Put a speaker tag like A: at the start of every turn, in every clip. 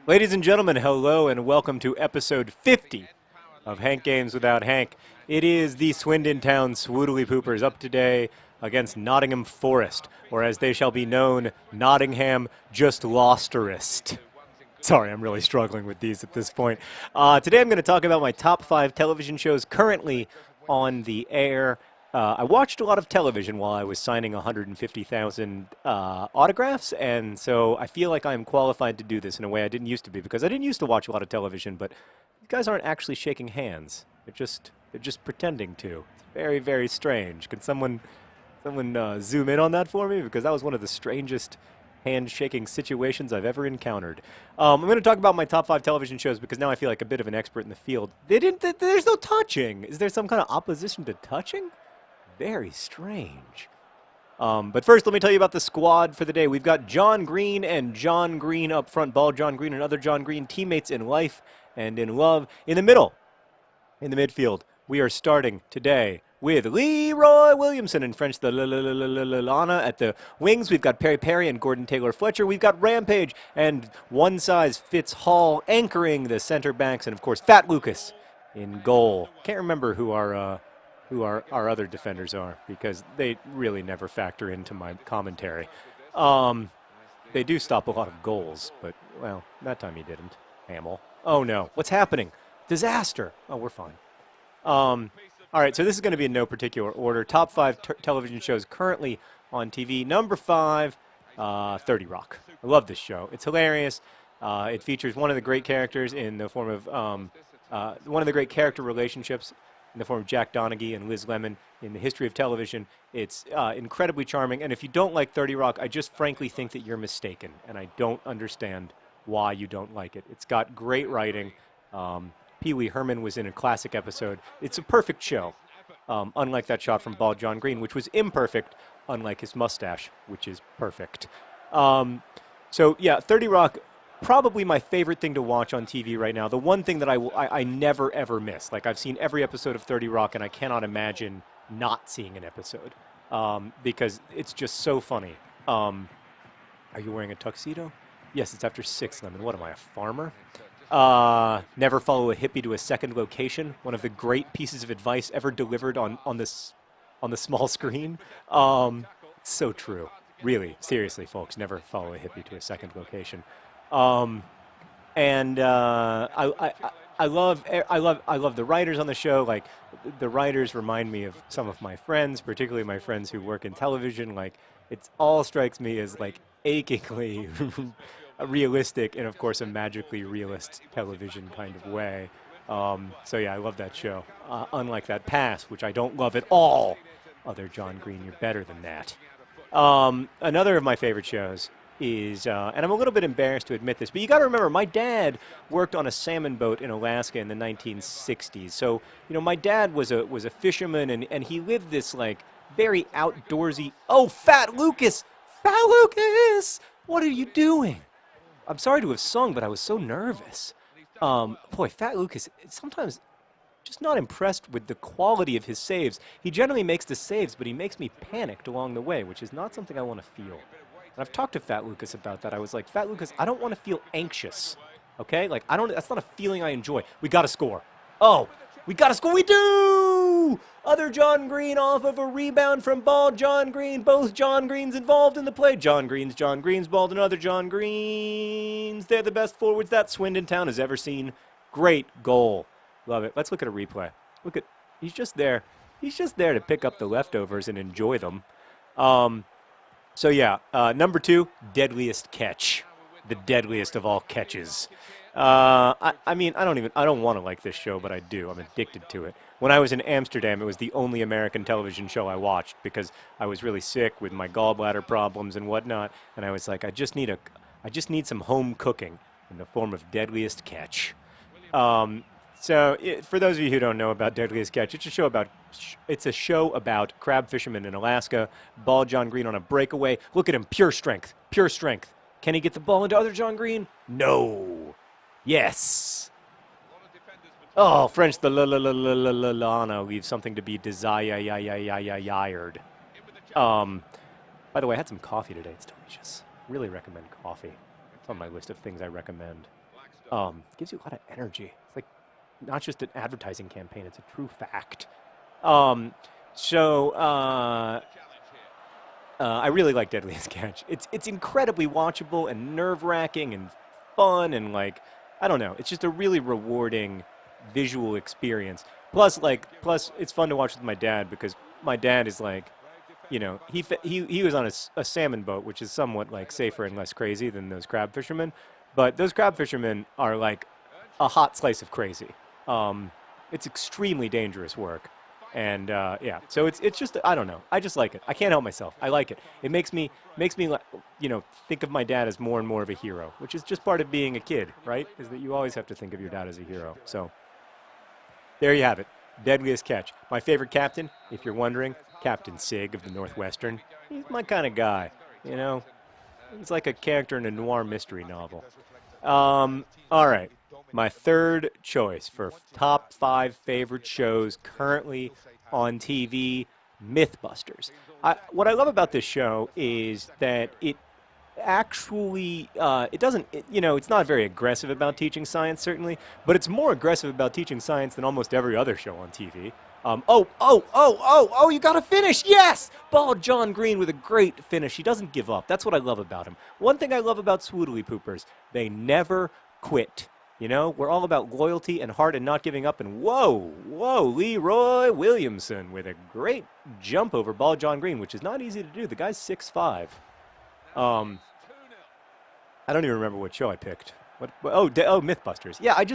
A: Ladies and gentlemen, hello and welcome to episode 50 of Hank Games Without Hank. It is the Swindon Town Swoodly Poopers up today against Nottingham Forest, or as they shall be known, Nottingham Just Losterist. Sorry, I'm really struggling with these at this point. Today I'm going to talk about my top 5 television shows currently on the air. I watched a lot of television while I was signing 150,000 autographs, and so I feel like I'm qualified to do this in a way I didn't used to be, because I didn't used to watch a lot of television, but you guys aren't actually shaking hands. They're just pretending to. It's very, very strange. Can someone zoom in on that for me? Because that was one of the strangest handshaking situations I've ever encountered. I'm going to talk about my top 5 television shows because now I feel like a bit of an expert in the field. There's no touching. Is there some kind of opposition to touching? Very strange. But first, let me tell you about the squad for the day. We've got John Green and John Green up front. Ball John Green and other John Green, teammates in life and in love. In the middle, in the midfield, we are starting today with Leroy Williamson and French the Lana at the wings. We've got Perry Perry and Gordon Taylor Fletcher. We've got Rampage and one size fits Hall anchoring the center backs, and of course Fat Lucas in goal. Can't remember who our other defenders are because they really never factor into my commentary. They do stop a lot of goals, but well, that time he didn't. Hamill. Oh no, what's happening? Disaster. Oh, we're fine. All right, so this is going to be in no particular order. Top 5 television shows currently on TV. Number 5, 30 Rock. I love this show. It's hilarious. It features one of the great characters in the form of one of the great character relationships in the form of Jack Donaghy and Liz Lemon in the history of television. It's incredibly charming, and if you don't like 30 Rock, I just frankly think that you're mistaken, and I don't understand why you don't like it. It's got great writing. Pee Wee Herman was in a classic episode. It's a perfect show, unlike that shot from Bald John Green, which was imperfect, unlike his mustache, which is perfect. So, yeah, 30 Rock, probably my favorite thing to watch on TV right now. The one thing that I never, ever miss. Like, I've seen every episode of 30 Rock, and I cannot imagine not seeing an episode because it's just so funny. Are you wearing a tuxedo? Yes, it's after 6, Lemon. What am I, a farmer? Never follow a hippie to a second location. One of the great pieces of advice ever delivered on the small screen. It's so true. Really, seriously, folks, never follow a hippie to a second location. And I love the writers on the show. Like, the writers remind me of some of my friends, particularly my friends who work in television. Like, it all strikes me as like achingly realistic and, of course, a magically realist television kind of way. So, yeah, I love that show. Unlike that Pass, which I don't love at all. Other John Green, you're better than that. Another of my favorite shows is, and I'm a little bit embarrassed to admit this, but you got to remember, my dad worked on a salmon boat in Alaska in the 1960s. So, you know, my dad was a fisherman, and he lived this, like, very outdoorsy. Oh, Fat Lucas! Fat Lucas! What are you doing? I'm sorry to have sung, but I was so nervous. Boy, Fat Lucas, sometimes just not impressed with the quality of his saves. He generally makes the saves, but he makes me panicked along the way, which is not something I want to feel. And I've talked to Fat Lucas about that. I was like, Fat Lucas, I don't want to feel anxious. Okay? Like, that's not a feeling I enjoy. We got to score. Oh, we got to score. We do! Other John Green off of a rebound from Bald John Green. Both John Greens involved in the play. John Green's Bald, and other John Greens. They're the best forwards that Swindon Town has ever seen. Great goal. Love it. Let's look at a replay. Look at, he's just there. He's just there to pick up the leftovers and enjoy them. So yeah, number 2, deadliest catch. The deadliest of all catches. I mean, I don't want to like this show, but I do. I'm addicted to it. When I was in Amsterdam, it was the only American television show I watched because I was really sick with my gallbladder problems and whatnot, and I was like, I just need some home cooking in the form of Deadliest Catch. For those of you who don't know about Deadliest Catch, it's a show about crab fishermen in Alaska. Ball John Green on a breakaway. Look at him, pure strength, pure strength. Can he get the ball into other John Green? No. Yes. Oh, French the Lana leaves something to be desired. By the way, I had some coffee today. It's delicious. Really recommend coffee. It's on my list of things I recommend. Gives you a lot of energy. It's like not just an advertising campaign; it's a true fact. Um, so I really like Deadliest Catch. It's incredibly watchable and nerve-wracking and fun and like I don't know. It's just a really rewarding visual experience. Plus it's fun to watch with my dad because my dad is like, he was on a salmon boat, which is somewhat like safer and less crazy than those crab fishermen, but those crab fishermen are like a hot slice of crazy. Um, it's extremely dangerous work. And yeah, so it's just I don't know. I just like it. I can't help myself. I like it. It makes me think of my dad as more and more of a hero, which is just part of being a kid, right? Is that you always have to think of your dad as a hero. So there you have it. Deadliest Catch. My favorite captain, if you're wondering, Captain Sig of the Northwestern. He's my kind of guy. You know, he's like a character in a noir mystery novel. All right. My third choice for top 5 favorite shows currently on TV, Mythbusters. What I love about this show is that it actually it doesn't it's not very aggressive about teaching science certainly, but it's more aggressive about teaching science than almost every other show on TV. You got to finish. Yes, Bald John Green with a great finish. He doesn't give up. That's what I love about him. One thing I love about Swoodly Poopers, they never quit. We're all about loyalty and heart and not giving up. And whoa, Leroy Williamson with a great jump over Bald John Green, which is not easy to do. The guy's 6'5". I don't even remember what show I picked. Mythbusters. Yeah, I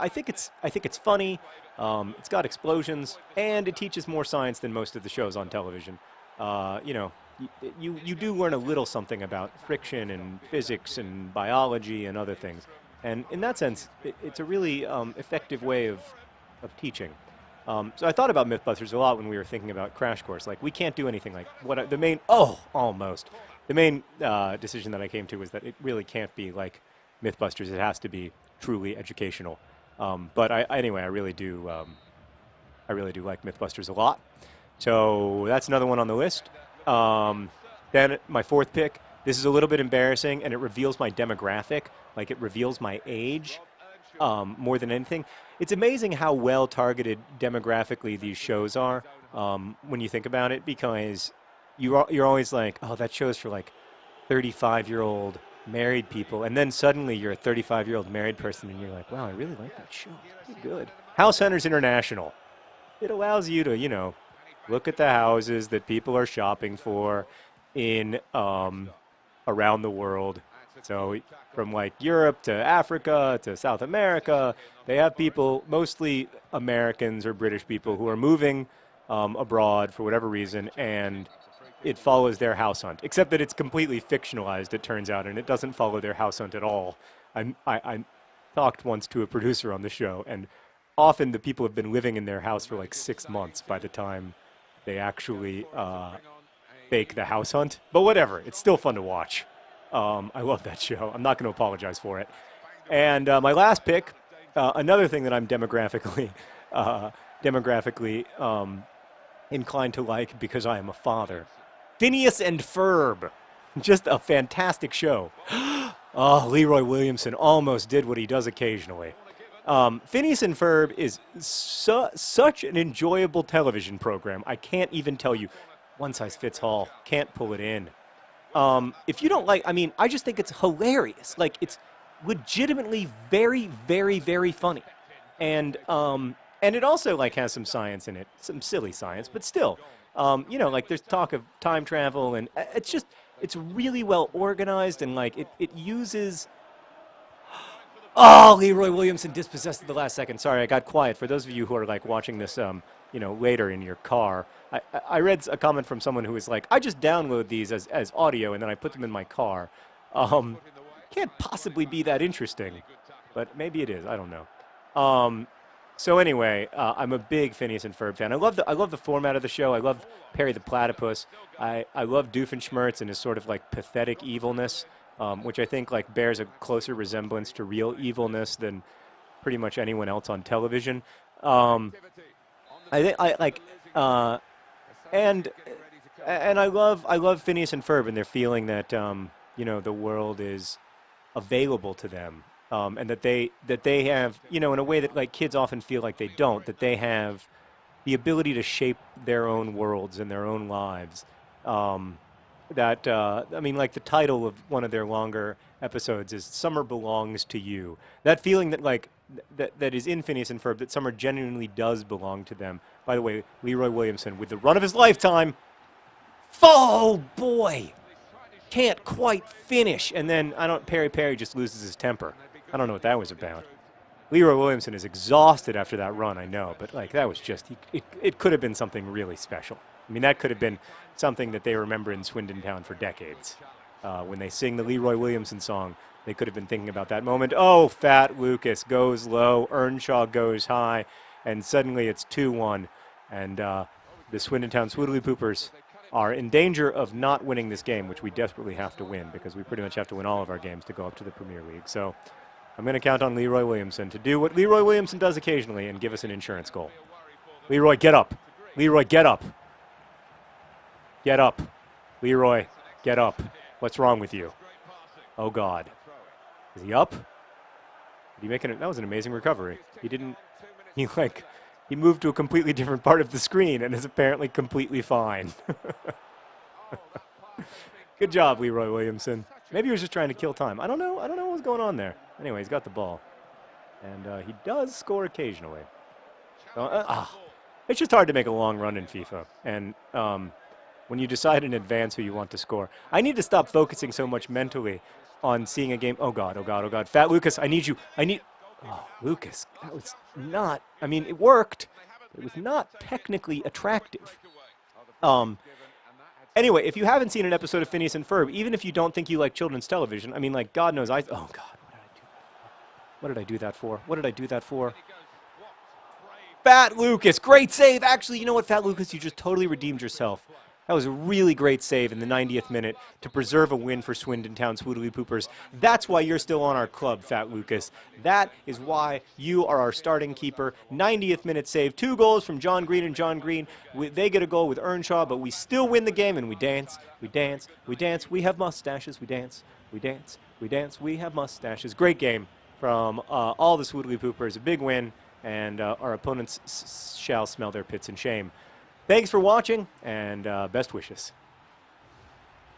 A: think it's funny. It's got explosions and it teaches more science than most of the shows on television. You do learn a little something about friction and physics and biology and other things. And in that sense, it's a really effective way of teaching. So I thought about Mythbusters a lot when we were thinking about Crash Course. Like, we can't do anything like the main decision that I came to was that it really can't be like Mythbusters. It has to be truly educational. But anyway, I really do like Mythbusters a lot. So that's another one on the list. Then my fourth pick. This is a little bit embarrassing, and it reveals my demographic. Like, it reveals my age more than anything. It's amazing how well targeted demographically these shows are when you think about it, because you're always like, oh, that show's for like 35-year-old married people, and then suddenly you're a 35-year-old married person, and you're like, wow, I really like that show. It's pretty good. House Hunters International. It allows you to, look at the houses that people are shopping for in around the world. So from like Europe to Africa to South America, they have people, mostly Americans or British people, who are moving abroad for whatever reason, and it follows their house hunt, except that it's completely fictionalized, it turns out, and it doesn't follow their house hunt at all. I talked once to a producer on the show, and often the people have been living in their house for like 6 months by the time they actually fake the house hunt. But whatever, it's still fun to watch. I love that show. I'm not going to apologize for it. And my last pick, another thing that I'm demographically inclined to like because I am a father. Phineas and Ferb. Just a fantastic show. Oh, Leroy Williamson almost did what he does occasionally. Phineas and Ferb is such an enjoyable television program. I can't even tell you. One size fits all. Can't pull it in. If you don't like, I just think it's hilarious. Like, it's legitimately very, very, very funny. And it also, like, has some science in it, some silly science, but still, like, there's talk of time travel, and it's really well organized, and, like, it uses... Oh, Leroy Williamson dispossessed at the last second. Sorry, I got quiet. For those of you who are, like, watching this, later in your car, I read a comment from someone who was like, I just download these as audio and then I put them in my car. Can't possibly be that interesting, but maybe it is. I don't know. So anyway, I'm a big Phineas and Ferb fan. I love the format of the show. I love Perry the Platypus. I love Doofenshmirtz and his sort of like pathetic evilness, which I think like bears a closer resemblance to real evilness than pretty much anyone else on television. I think I like, and I love Phineas and Ferb and their feeling that the world is available to them and that they have, you know, in a way that like kids often feel like they don't, that they have the ability to shape their own worlds and their own lives. Um, I mean, like the title of one of their longer episodes is "Summer Belongs to You." That feeling that like that is in Phineas and Ferb, that summer genuinely does belong to them. By the way, Leroy Williamson with the run of his lifetime. Oh boy, can't quite finish, and then Perry just loses his temper. I don't know what that was about. Leroy Williamson is exhausted after that run, I know, but like that was just, it could have been something really special. I mean, that could have been something that they remember in Swindon Town for decades. When they sing the Leroy Williamson song, they could have been thinking about that moment. Oh, Fat Lucas goes low, Earnshaw goes high, and suddenly it's 2-1, and the Swindon Town Swoodly Poopers are in danger of not winning this game, which we desperately have to win because we pretty much have to win all of our games to go up to the Premier League. So I'm going to count on Leroy Williamson to do what Leroy Williamson does occasionally and give us an insurance goal. Leroy, get up. Leroy, get up. Get up. Leroy, get up. What's wrong with you? Oh, God. Is he up? Did he make it? That was an amazing recovery. He moved to a completely different part of the screen and is apparently completely fine. Good job, Leroy Williamson. Maybe he was just trying to kill time. I don't know what was going on there. Anyway, he's got the ball. And he does score occasionally. It's just hard to make a long run in FIFA. And when you decide in advance who you want to score. I need to stop focusing so much mentally on seeing a game. Oh, God, oh, God, oh, God. Fat Lucas, I need you. Oh, Lucas, that was not, I mean, it worked, but it was not technically attractive. Anyway, if you haven't seen an episode of Phineas and Ferb, even if you don't think you like children's television, I mean, like, God knows oh, God, what did I do that for? What did I do that for? Fat Lucas, great save. Actually, you know what, Fat Lucas, you just totally redeemed yourself. That was a really great save in the 90th minute to preserve a win for Swindon Town Swoodly Poopers. That's why you're still on our club, Fat Lucas. That is why you are our starting keeper. 90th minute save. 2 goals from John Green and John Green. They get a goal with Earnshaw, but we still win the game, and we dance, we dance, we dance. We have mustaches. We dance, we dance, we dance. We have mustaches. Great game from all the Swoodly Poopers. A big win, and our opponents shall smell their pits in shame. Thanks for watching, and best wishes.